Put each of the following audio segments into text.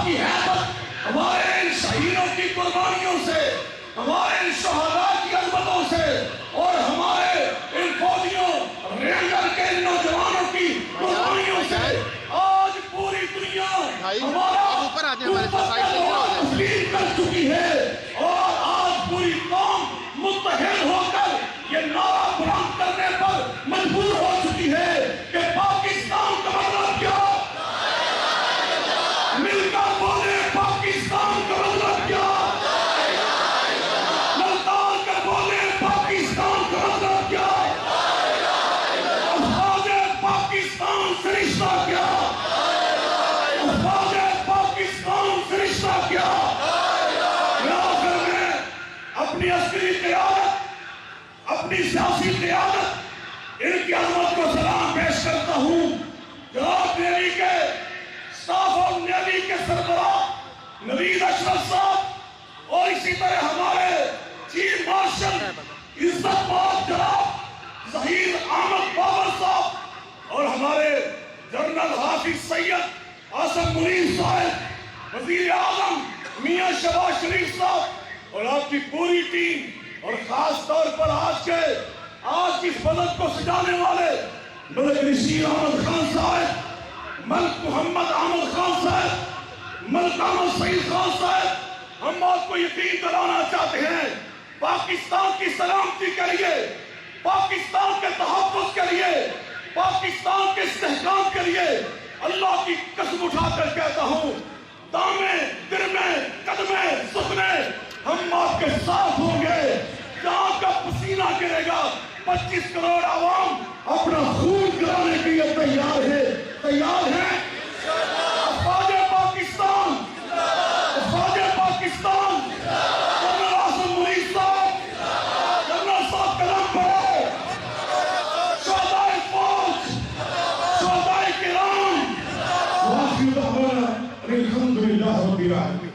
की हैबत हमारे इन शहीदों की कुर्बानियों से, हमारे इन शहादा की अजमतों से और हमारे इन फौजियों रेंजर के इन नौजवानों की कुर्बानियों से आज पूरी दुनिया हमारा तस्लीम कर चुकी है। और आज पूरी कौम मुत्तहिद होकर ये नारा बुलंद करने पर मजबूर हो चुकी है कि पाकिस्तान का मतलब क्या, मिलकर बोले पाकिस्तान का मतलब क्या, ललकार कर बोले पाकिस्तान का मतलब क्या, अफवाज पाकिस्तान से रिश्ता क्या, अफवाज पाकिस्तान से रिश्ता क्या। आखिर में अपनी अस्करी क़यादत, अपनी सियासी क़यादत, इनकी अजमत को सलाम पेश करता हूँ। जनाब नेवी के स्टाफ और नेवी के सरबराह नवीद अशरफ साहब और इसी तरह हमारे चीफ मार्शल इज्जतमाब जनाब ज़हीर अहमद बाबर साहब और हमारे जनरल हाफिज सैयद आसम मुनीर साहब, वजीर आजम मियां शहबाज शरीफ साहब और आपकी पूरी टीम और खास तौर पर आज की इस बलद को सजाने वाले मलिक नसीर अहमद खान साहब, मलिक मोहम्मद अहमद खान साहब, मलिक अहमद सईद खान साहब, हम आपको यकीन दिलाना चाहते हैं पाकिस्तान की सलामती के लिए, पाकिस्तान के तहफ़्फ़ुज़ के लिए, पाकिस्तान के इस्तेहकाम के लिए अल्लाह की कसम उठाकर कहता हूँ, दामे दिरमे कदमे सुखने हम आपके साथ होंगे। जहाँ का पसीना गिरेगा 25 करोड़ आवाम अपना खून गिराने के लिए तैयार है, तैयार है। अफवाज पाकिस्तान, अफवाज पाकिस्तान, जनरल आसम मुनीर साहब, जनरल साहब कलम पढ़ो, शहदाए फौज, शहदाए किराम, वाक़ई दअवाना अल्हम्दुलिल्लाह रब्बिल आलमीन।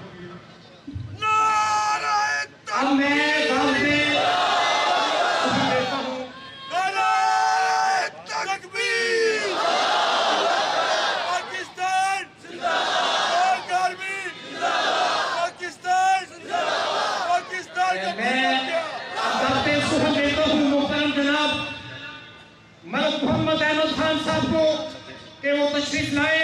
मोहम्मद अहमद खान साहब को कि वो तशरीफ लाए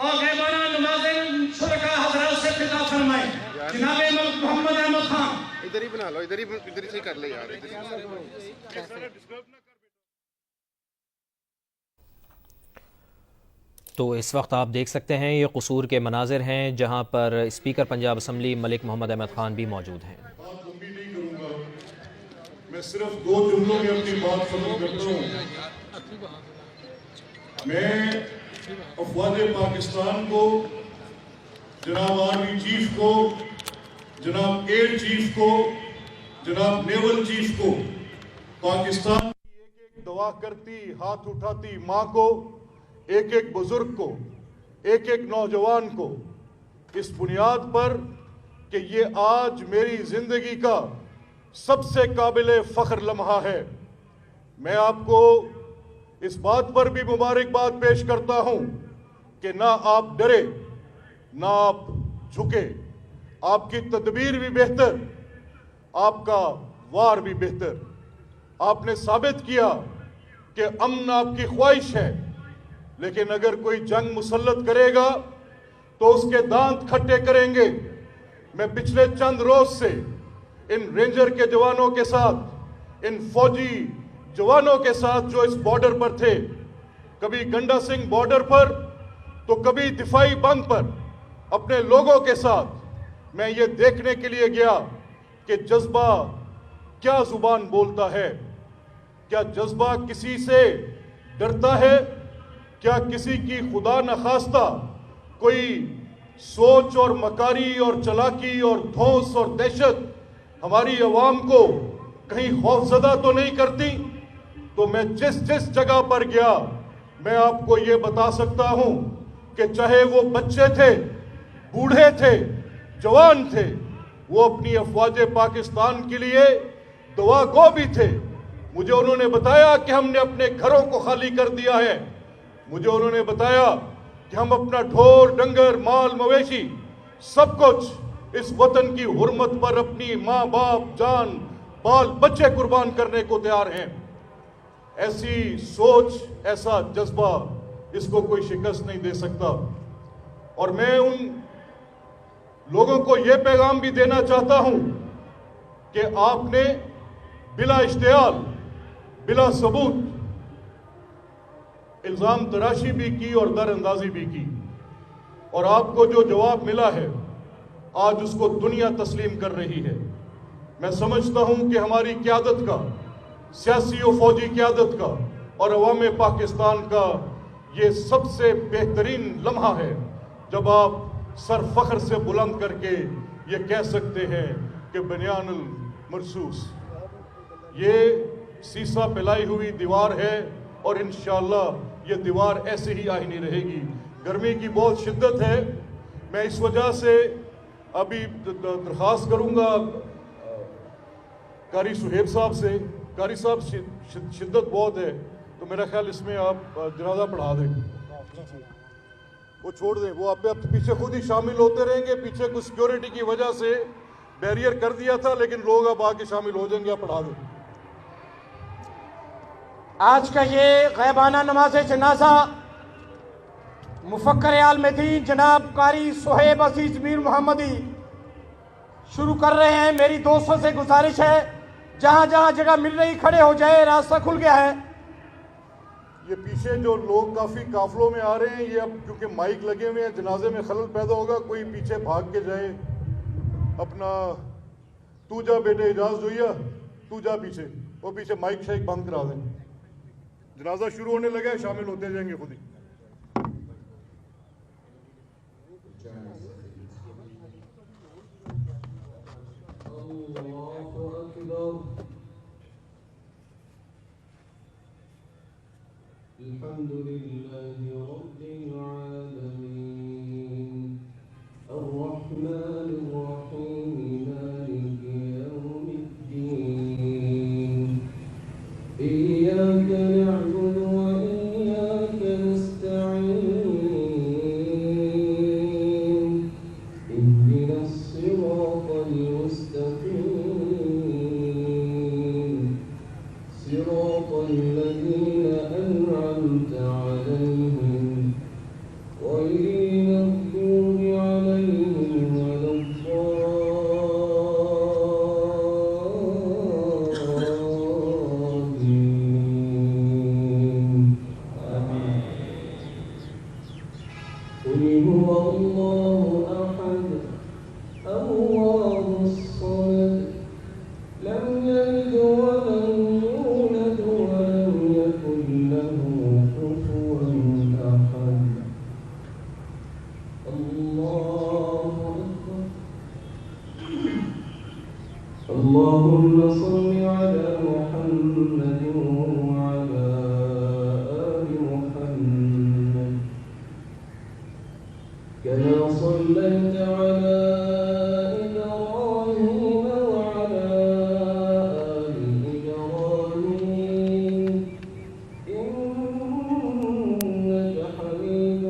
और गैबाना नमाज़ें शुरका हज़रात से फिदा फरमाए। जनाब मोहम्मद अहमद खान इधर ही बना लो, इधर ही सही कर ले यार। तो इस वक्त आप देख सकते हैं ये कसूर के मनाजिर हैं जहां पर स्पीकर पंजाब असम्बली मलिक मोहम्मद अहमद खान भी मौजूद हैं। बात लंबी नहीं करूंगा, मैं सिर्फ 2 जुमलों में अपनी बात खत्म करता हूँ। मैं अफवाज पाकिस्तान को, जनाब आर्मी चीफ को, जनाब एयर चीफ को, जनाब नेवल चीफ को, पाकिस्तान की एक एक दुआ करती हाथ उठाती माँ को, एक एक बुजुर्ग को, एक एक नौजवान को, इस बुनियाद पर कि ये आज मेरी जिंदगी का सबसे काबिल फख्र लम्हा है, मैं आपको इस बात पर भी मुबारकबाद पेश करता हूं कि ना आप डरे, ना आप झुके, आपकी तदबीर भी बेहतर, आपका वार भी बेहतर। आपने साबित किया कि अमन आपकी ख्वाहिश है, लेकिन अगर कोई जंग मुसल्लत करेगा तो उसके दांत खट्टे करेंगे। मैं पिछले चंद रोज से इन रेंजर के जवानों के साथ, इन फौजी जवानों के साथ जो इस बॉर्डर पर थे, कभी गंडा सिंह बॉर्डर पर तो कभी दिफाई बंद पर, अपने लोगों के साथ मैं ये देखने के लिए गया कि जज्बा क्या जुबान बोलता है, क्या जज्बा किसी से डरता है, क्या किसी की खुदा न खास्ता कोई सोच और मकारी और चलाकी और धौंस और दहशत हमारी अवाम को कहीं खौफजदा तो नहीं करती। तो मैं जिस जिस जगह पर गया मैं आपको ये बता सकता हूं कि चाहे वो बच्चे थे, बूढ़े थे, जवान थे, वो अपनी अफवाज पाकिस्तान के लिए दुआ गो भी थे। मुझे उन्होंने बताया कि हमने अपने घरों को खाली कर दिया है, मुझे उन्होंने बताया कि हम अपना ढोर डंगर माल मवेशी सब कुछ इस वतन की हुर्मत पर अपनी माँ बाप जान बाल बच्चे कुर्बान करने को तैयार हैं। ऐसी सोच, ऐसा जज्बा, इसको कोई शिकस्त नहीं दे सकता। और मैं उन लोगों को यह पैगाम भी देना चाहता हूं कि आपने बिला इश्तियाल, बिला सबूत इल्जाम तराशी भी की और दरअंदाजी भी की, और आपको जो जवाब मिला है आज उसको दुनिया तस्लीम कर रही है। मैं समझता हूं कि हमारी क़यादत का, सियासी और फौजी क़यादत का और अवाम पाकिस्तान का ये सबसे बेहतरीन लम्हा है जब आप सर फख्र से बुलंद करके ये कह सकते हैं कि बनियानुल मरसूस, ये सीसा पिलाई हुई दीवार है और इंशाअल्लाह ये दीवार ऐसे ही आईनी रहेगी। गर्मी की बहुत शिद्दत है, मैं इस वजह से अभी दरख्वास्त करूंगा कारी सुहेब साहब से। कारी साहब, शिद्दत बहुत है तो मेरा ख्याल इसमें आप जनाजा पढ़ा दें, वो छोड़ दें, वो आप पीछे खुद ही शामिल होते रहेंगे। पीछे कुछ सिक्योरिटी की वजह से बैरियर कर दिया था, लेकिन लोग अब आके शामिल हो जाएंगे, आप पढ़ा दें। आज का ये गैबाना नमाज जनाजा मुफक्कर आलमदीन जनाब कारी सुहेब अजीज मीर मोहम्मदी शुरू कर रहे हैं। मेरी दोस्तों से गुजारिश है, जहां जहां जगह मिल रही खड़े हो जाए, रास्ता खुल गया है। ये पीछे जो लोग काफ़ी काफिलों में आ रहे हैं, ये अब क्योंकि माइक लगे हुए हैं, जनाजे में खलल पैदा होगा, कोई पीछे भाग के जाए अपना, तू जा बेटे इजाज़त जोइया, तू जा पीछे, वो पीछे माइक शाइक बंद करा दें। जनाजा शुरू होने लगा है, शामिल होते जाएंगे खुद ही। अल्हम्दुलिल्लाहि रब्बिल आलमीन अर्रहमानिर रहीम मालिकि यौमिद्दीन इय्याका नअबुदु व इय्याका नस्तईन इहदिनस सिरातल मुस्तक़ीम सिरातल लज़ीना أنعمت عليهم غير المغضوب عليهم ولا الضالين آمين قل هو الله أحد الله الصمد لم يلد ولم يولد ولم يكن له كفوا أحد الله أكبر اللهم صل على محمد وعلى آل محمد كما صليت على إبراهيم وعلى آل إبراهيم إنك حميد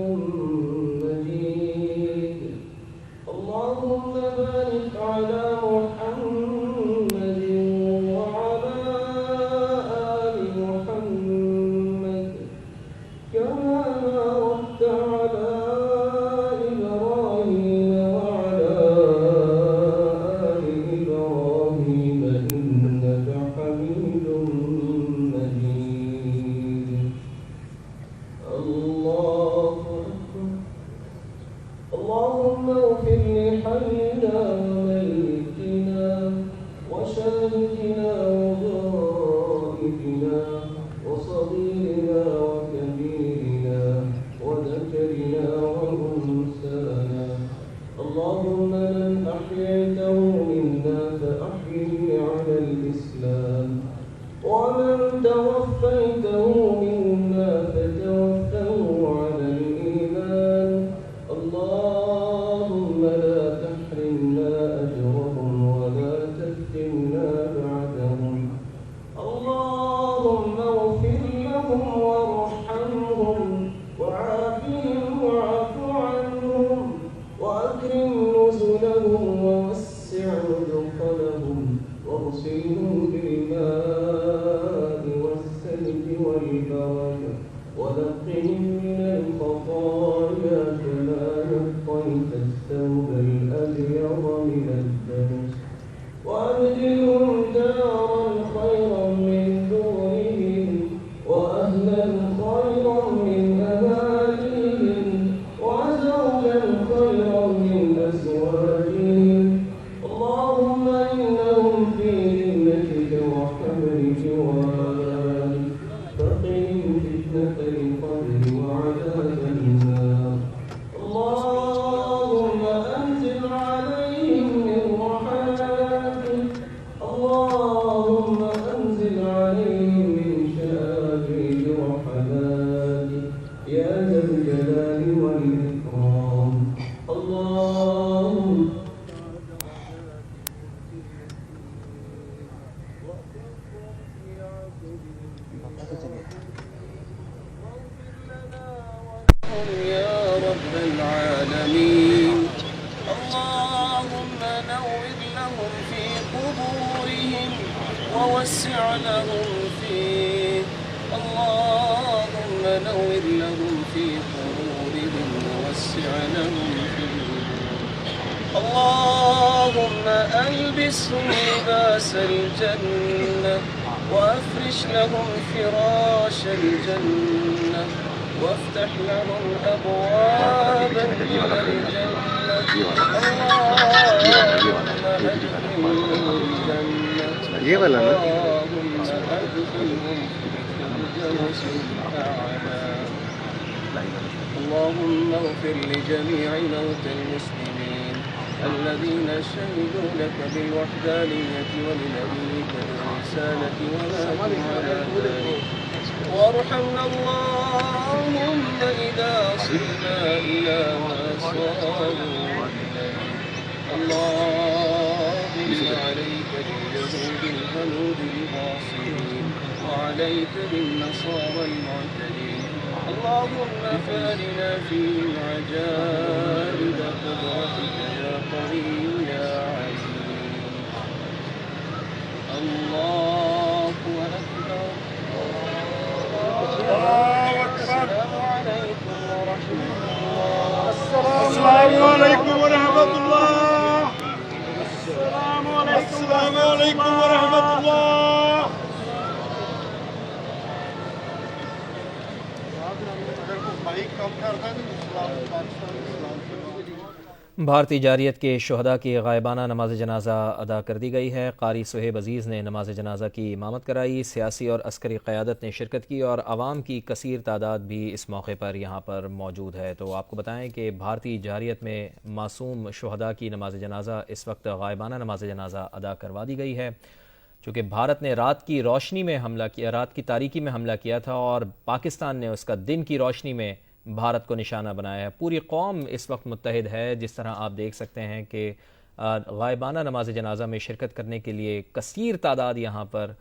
مجيد اللهم بارك على محمد وعلى آل محمد كما باركت على إبراهيم وعلى آل إبراهيم إنك حميد مجيد الله أكبر اللهم اغفر لحينا وميتنا وشاهدنا وغائبنا وصغيرنا وكبيرنا وذكرنا وأنثانا اللهم من أحييته منا فأحيه على الإسلام ومن توفيته منا فتوفه على الإيمان اللهم لا تحرمنا أجرهم ولا تفتنا بعدهم اللهم اغفر لهم وارحمهم وعافهم وعافهم العالمين. اللهم نور لهم في قبورهم ووسع لهم فيه. اللهم نور لهم في قبورهم ووسع لهم فيه. اللهم ألبسهم لباس الجنة وأفرش لهم فراش الجنة وافتح لهم أبوابا من الجنة. اللهم أدخلهم الجنة. اللهم أدخلهم الفردوس الأعلى. اللهم اغفر لجميع موتى المسلمين الذين شهدوا لك بالوحدانية ولنبيك بالرسالة وماتوا على ذلك. وارحمنا اللهم إذا صرنا إلى ما صاروا إليه. اللهم عليك باليهود الهنود الغاصبين وعليك بالنصارى المعتدين. اللهم فارنا فيهم عجائب قدرتك يا قوي يا عزيز. الله أكبر. السلام عليكم ورحمة الله. السلام عليكم ورحمة الله. السلام عليكم ورحمة الله. भारतीय जारियत के शहदा की गायबाना नमाज जनाजा अदा कर दी गई है। कारी सुहेब अजीज़ ने नमाज जनाजा की इमामत कराई। सियासी और अस्करी क़यादत ने शिरकत की और आवाम की कसीर तादाद भी इस मौके पर यहाँ पर मौजूद है। तो आपको बताएं कि भारतीय जारियत में मासूम शहदा की नमाज जनाजा इस वक्त गायबाना नमाज जनाजा अदा करवा दी गई है। चूँकि भारत ने रात की रोशनी में हमला किया, रात की तारीकी में हमला किया था और पाकिस्तान ने उसका दिन की रोशनी में भारत को निशाना बनाया है। पूरी कौम इस वक्त मुत्तहिद है। जिस तरह आप देख सकते हैं कि गायबाना नमाज जनाजा में शिरकत करने के लिए कसीर तादाद यहाँ पर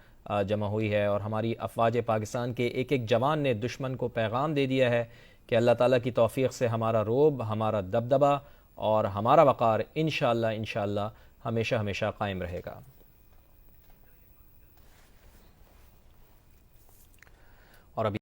जमा हुई है और हमारी अफवाज पाकिस्तान के एक एक जवान ने दुश्मन को पैगाम दे दिया है कि अल्लाह ताला की तौफीक से हमारा रोब, हमारा दबदबा और हमारा वक़ार इंशाअल्लाह हमेशा हमेशा कायम रहेगा। और अभी